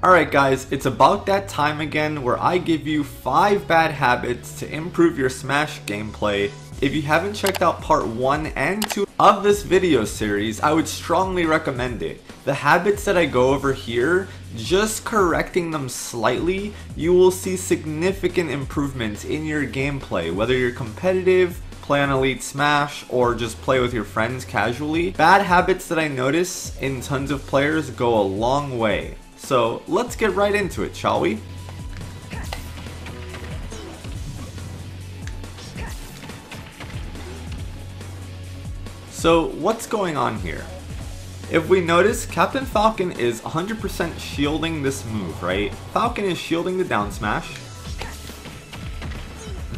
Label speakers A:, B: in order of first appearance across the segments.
A: Alright guys, it's about that time again where I give you 5 bad habits to improve your Smash gameplay. If you haven't checked out part 1 and 2 of this video series, I would strongly recommend it. The habits that I go over here, just correcting them slightly, you will see significant improvements in your gameplay, whether you're competitive, play on Elite Smash, or just play with your friends casually. Bad habits that I notice in tons of players go a long way. So let's get right into it, shall we? So what's going on here? If we notice, Captain Falcon is 100% shielding this move, right? Falcon is shielding the down smash.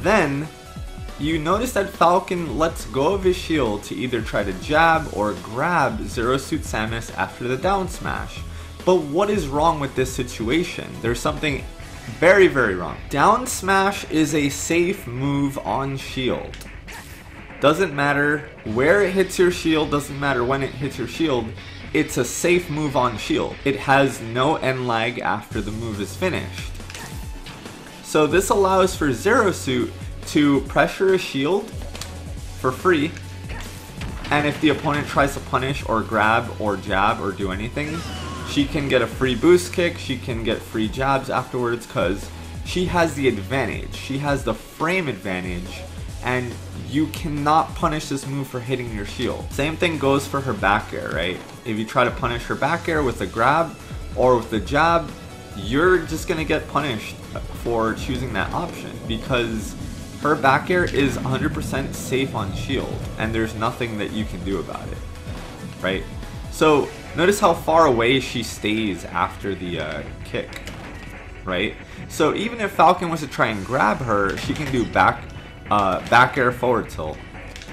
A: Then you notice that Falcon lets go of his shield to either try to jab or grab Zero Suit Samus after the down smash. But what is wrong with this situation? There's something very wrong. Down smash is a safe move on shield. Doesn't matter where it hits your shield, doesn't matter when it hits your shield, it's a safe move on shield. It has no end lag after the move is finished. So this allows for Zero Suit to pressure a shield for free, and if the opponent tries to punish or grab or jab or do anything, she can get a free boost kick, she can get free jabs afterwards because she has the advantage. She has the frame advantage, and you cannot punish this move for hitting your shield. Same thing goes for her back air, right? If you try to punish her back air with a grab or with the jab, you're just gonna get punished for choosing that option because her back air is 100% safe on shield and there's nothing that you can do about it, right? So notice how far away she stays after the kick, right? So even if Falcon was to try and grab her, she can do back air forward tilt.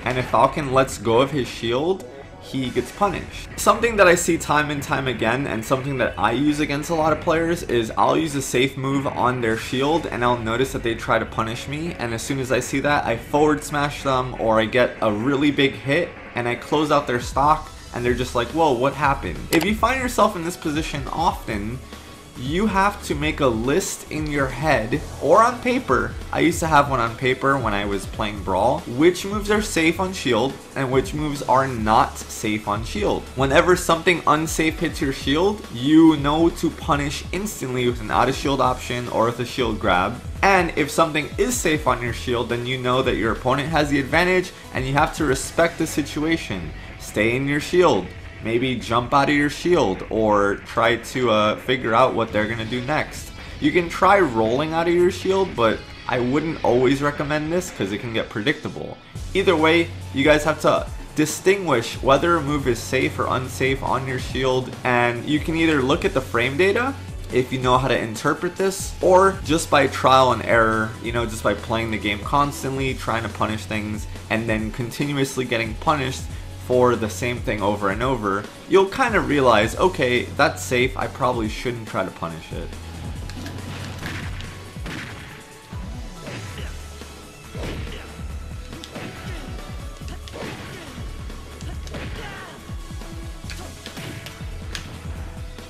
A: And if Falcon lets go of his shield, he gets punished. Something that I see time and time again, and something that I use against a lot of players, is I'll use a safe move on their shield and I'll notice that they try to punish me, and as soon as I see that, I forward smash them or I get a really big hit and I close out their stock and they're just like, whoa, what happened? If you find yourself in this position often, you have to make a list in your head or on paper. I used to have one on paper when I was playing Brawl, which moves are safe on shield and which moves are not safe on shield. Whenever something unsafe hits your shield, you know to punish instantly with an out of shield option or with a shield grab. And if something is safe on your shield, then you know that your opponent has the advantage and you have to respect the situation. Stay in your shield. Maybe jump out of your shield or try to figure out what they're gonna do next. You can try rolling out of your shield, but I wouldn't always recommend this because it can get predictable. Either way, you guys have to distinguish whether a move is safe or unsafe on your shield, and you can either look at the frame data if you know how to interpret this, or just by trial and error, you know, just by playing the game constantly, trying to punish things, and then continuously getting punished for the same thing over and over, you'll kind of realize, okay, that's safe, I probably shouldn't try to punish it.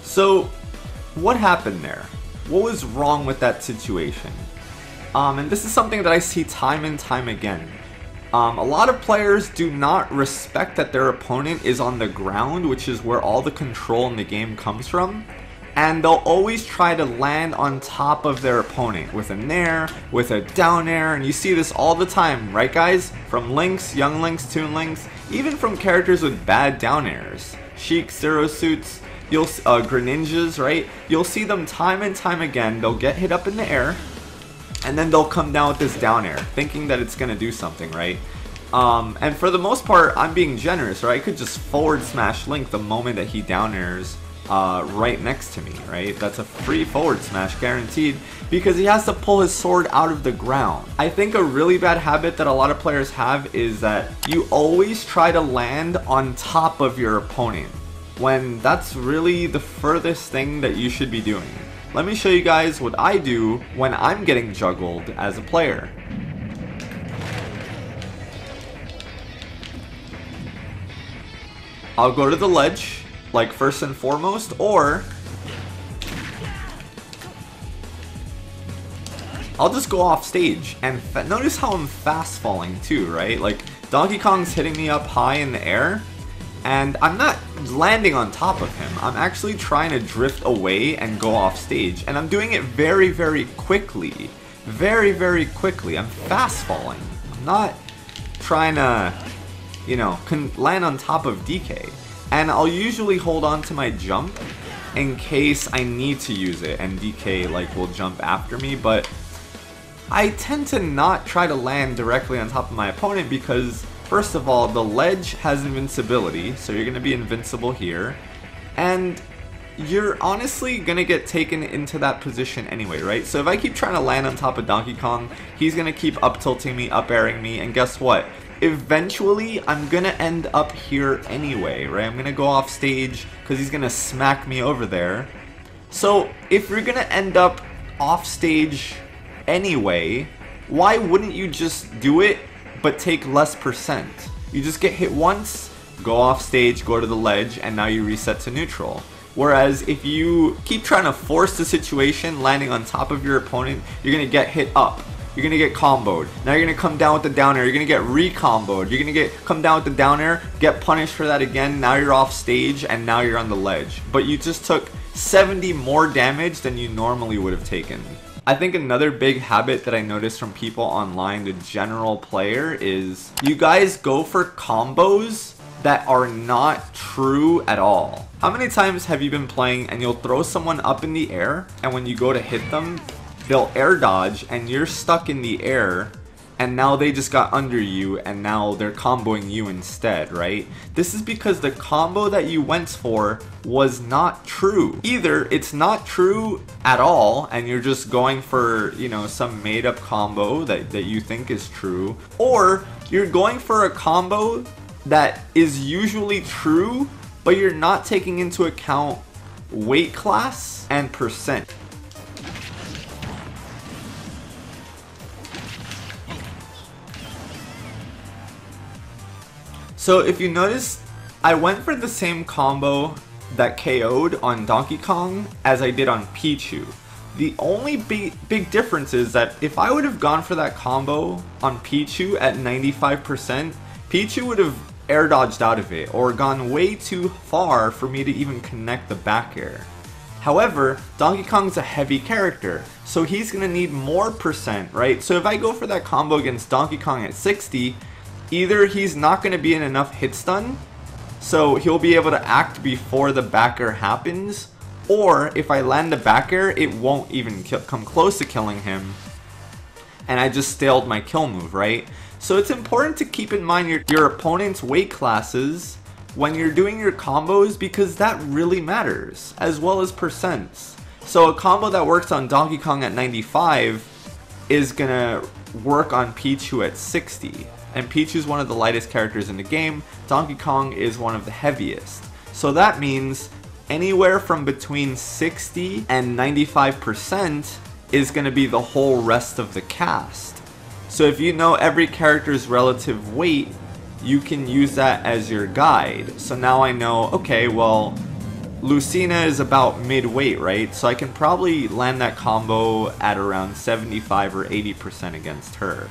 A: So, what happened there? What was wrong with that situation? And this is something that I see time and time again. A lot of players do not respect that their opponent is on the ground, which is where all the control in the game comes from, and they'll always try to land on top of their opponent with a nair, with a down air, and you see this all the time, right guys? From Lynx, Young Lynx, Toon Lynx, even from characters with bad down airs. Sheik, Zero Suits, Greninjas, right? You'll see them time and time again. They'll get hit up in the air, and then they'll come down with this down air, thinking that it's gonna do something, right? And for the most part, I'm being generous, right? I could just forward smash Link the moment that he down airs right next to me, right? That's a free forward smash guaranteed because he has to pull his sword out of the ground. I think a really bad habit that a lot of players have is that you always try to land on top of your opponent, when that's really the furthest thing that you should be doing. Let me show you guys what I do when I'm getting juggled as a player. I'll go to the ledge, like first and foremost, or I'll just go off stage. And notice how I'm fast falling too, right? Like, Donkey Kong's hitting me up high in the air, and I'm not landing on top of him. I'm actually trying to drift away and go off stage. And I'm doing it very, very quickly. Very, very quickly. I'm fast falling. I'm not trying to, you know, land on top of DK. And I'll usually hold on to my jump in case I need to use it and DK like will jump after me, but I tend to not try to land directly on top of my opponent because first of all, the ledge has invincibility, so you're going to be invincible here, and you're honestly going to get taken into that position anyway, right? So if I keep trying to land on top of Donkey Kong, he's going to keep up tilting me, up airing me, and guess what? Eventually, I'm going to end up here anyway, right? I'm going to go off stage because he's going to smack me over there. So if you're going to end up off stage anyway, why wouldn't you just do it but take less percent? You just get hit once, go off stage, go to the ledge, and now you reset to neutral. Whereas if you keep trying to force the situation, landing on top of your opponent, you're going to get hit up. You're going to get comboed. Now you're going to come down with the down air. You're going to get re-comboed. You're going to come down with the down air, get punished for that again. Now you're off stage and now you're on the ledge. But you just took 70 more damage than you normally would have taken. I think another big habit that I noticed from people online, the general player, is you guys go for combos that are not true at all. How many times have you been playing and you'll throw someone up in the air, and when you go to hit them, they'll air dodge and you're stuck in the air, and now they just got under you and now they're comboing you instead, right? This is because the combo that you went for was not true. Either it's not true at all and you're just going for, you know, some made up combo that you think is true, or you're going for a combo that is usually true, but you're not taking into account weight class and percent. So if you notice, I went for the same combo that KO'd on Donkey Kong as I did on Pichu. The only big difference is that if I would have gone for that combo on Pichu at 95%, Pichu would have air dodged out of it or gone way too far for me to even connect the back air. However, Donkey Kong's a heavy character, so he's going to need more percent, right? So if I go for that combo against Donkey Kong at 60, either he's not going to be in enough hit stun, so he'll be able to act before the back air happens, or if I land the back air, it won't even come close to killing him, and I just stalled my kill move, right? So it's important to keep in mind your opponent's weight classes when you're doing your combos, because that really matters, as well as percents. So a combo that works on Donkey Kong at 95 is going to work on Pichu at 60. And Pichu's one of the lightest characters in the game. Donkey Kong is one of the heaviest. So that means anywhere from between 60 and 95% is going to be the whole rest of the cast. So if you know every character's relative weight, you can use that as your guide. So now I know, okay, well, Lucina is about mid-weight, right? So I can probably land that combo at around 75 or 80% against her.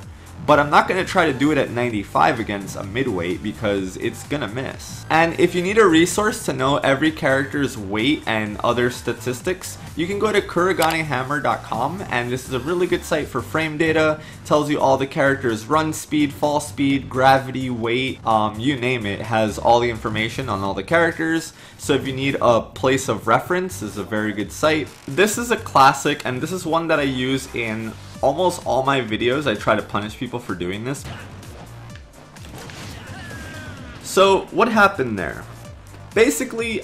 A: But I'm not going to try to do it at 95 against a midweight because it's going to miss. And if you need a resource to know every character's weight and other statistics, you can go to KuriganeHammer.com, and this is a really good site for frame data. It tells you all the characters' run speed, fall speed, gravity, weight, you name it. It has all the information on all the characters. So if you need a place of reference, this is a very good site. This is a classic, and this is one that I use in almost all my videos. I try to punish people for doing this. So what happened there? Basically,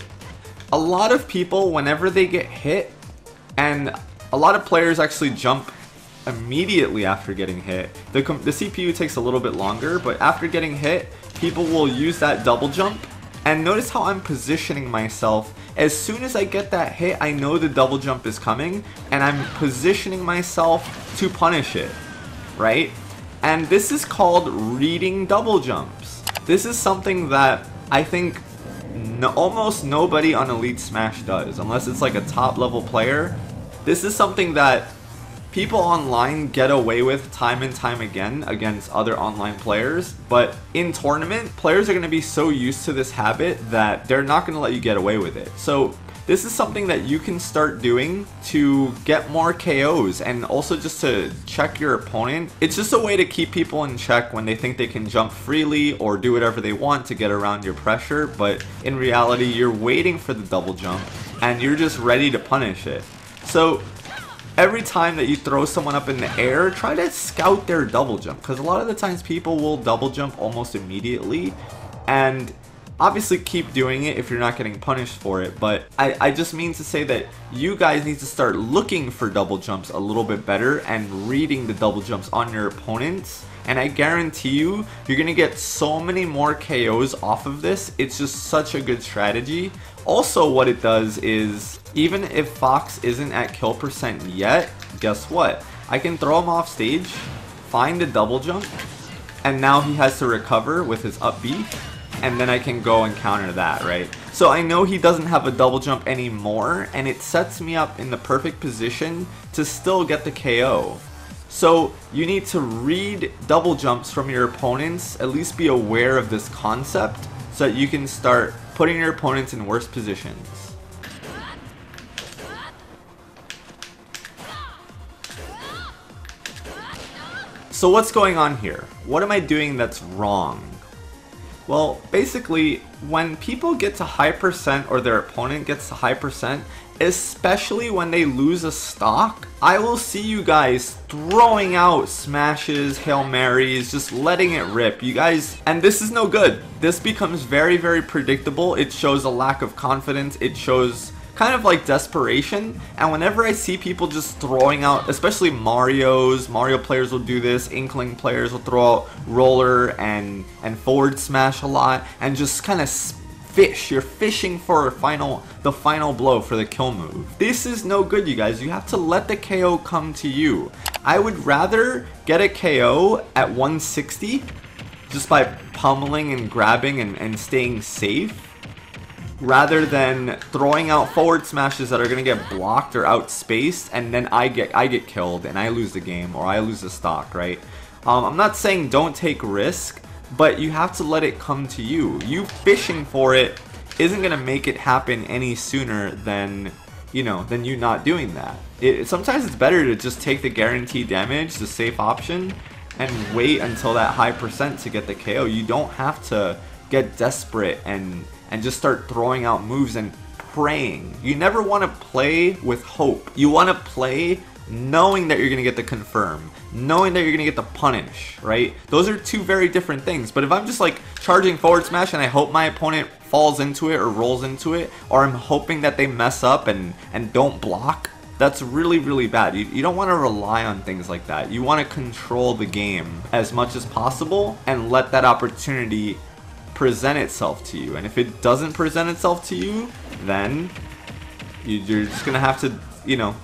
A: a lot of people, whenever they get hit, and a lot of players actually jump immediately after getting hit. The CPU takes a little bit longer, but after getting hit, people will use that double jump. And notice how I'm positioning myself. As soon as I get that hit, I know the double jump is coming, and I'm positioning myself to punish it, right? And this is called reading double jumps. This is something that I think almost nobody on Elite Smash does, unless it's like a top level player. This is something that people online get away with time and time again against other online players, but in tournament, players are going to be so used to this habit that they're not going to let you get away with it. So this is something that you can start doing to get more KOs and also just to check your opponent. It's just a way to keep people in check when they think they can jump freely or do whatever they want to get around your pressure, but in reality you're waiting for the double jump and you're just ready to punish it. So every time that you throw someone up in the air, try to scout their double jump, because a lot of the times people will double jump almost immediately, and obviously keep doing it if you're not getting punished for it, but I just mean to say that you guys need to start looking for double jumps a little bit better and reading the double jumps on your opponents, and I guarantee you, you're gonna get so many more KOs off of this. It's just such a good strategy. Also, what it does is, even if Fox isn't at kill percent yet, guess what? I can throw him off stage, find a double jump, and now he has to recover with his up B, and then I can go and counter that, right? So I know he doesn't have a double jump anymore, and it sets me up in the perfect position to still get the KO. So you need to read double jumps from your opponents, at least be aware of this concept, so that you can start putting your opponents in worse positions. So what's going on here? What am I doing that's wrong? Well, basically, when people get to high percent or their opponent gets to high percent, especially when they lose a stock, I will see you guys throwing out smashes, Hail Marys, just letting it rip. You guys, and this is no good. This becomes very, very predictable. It shows a lack of confidence. It shows kind of like desperation, and whenever I see people just throwing out, especially Mario players will do this, Inkling players will throw out roller and forward smash a lot, and just kind of fish. You're fishing for the final blow for the kill move. This is no good, you guys. You have to let the KO come to you. I would rather get a KO at 160 just by pummeling and grabbing and staying safe, rather than throwing out forward smashes that are going to get blocked or outspaced, and then I get killed and I lose the game or I lose the stock, right? I'm not saying don't take risk, but you have to let it come to you. You fishing for it isn't going to make it happen any sooner than, than you not doing that. Sometimes it's better to just take the guaranteed damage, the safe option, and wait until that high percent to get the KO. You don't have to get desperate and just start throwing out moves and praying. You never want to play with hope. You want to play knowing that you're going to get the confirm, knowing that you're going to get the punish, right? Those are two very different things. But if I'm just like charging forward smash and I hope my opponent falls into it or rolls into it, or I'm hoping that they mess up and don't block, that's really, really bad. You don't want to rely on things like that. You want to control the game as much as possible and let that opportunity present itself to you. And if it doesn't present itself to you, then you're just gonna have to,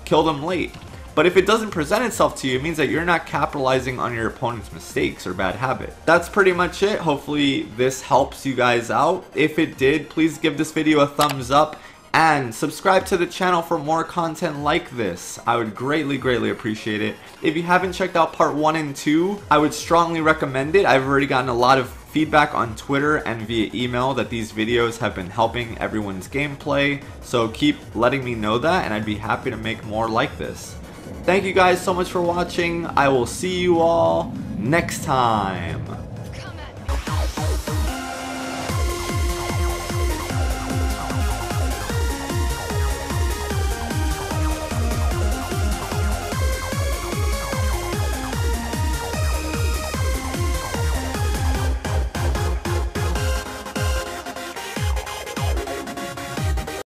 A: kill them late. But if it doesn't present itself to you, it means that you're not capitalizing on your opponent's mistakes or bad habit. That's pretty much it. Hopefully this helps you guys out. If it did, please give this video a thumbs up and subscribe to the channel for more content like this. I would greatly, greatly appreciate it. If you haven't checked out part 1 and 2, I would strongly recommend it. I've already gotten a lot of feedback on Twitter and via email that these videos have been helping everyone's gameplay, so keep letting me know that and I'd be happy to make more like this. Thank you guys so much for watching. I will see you all next time.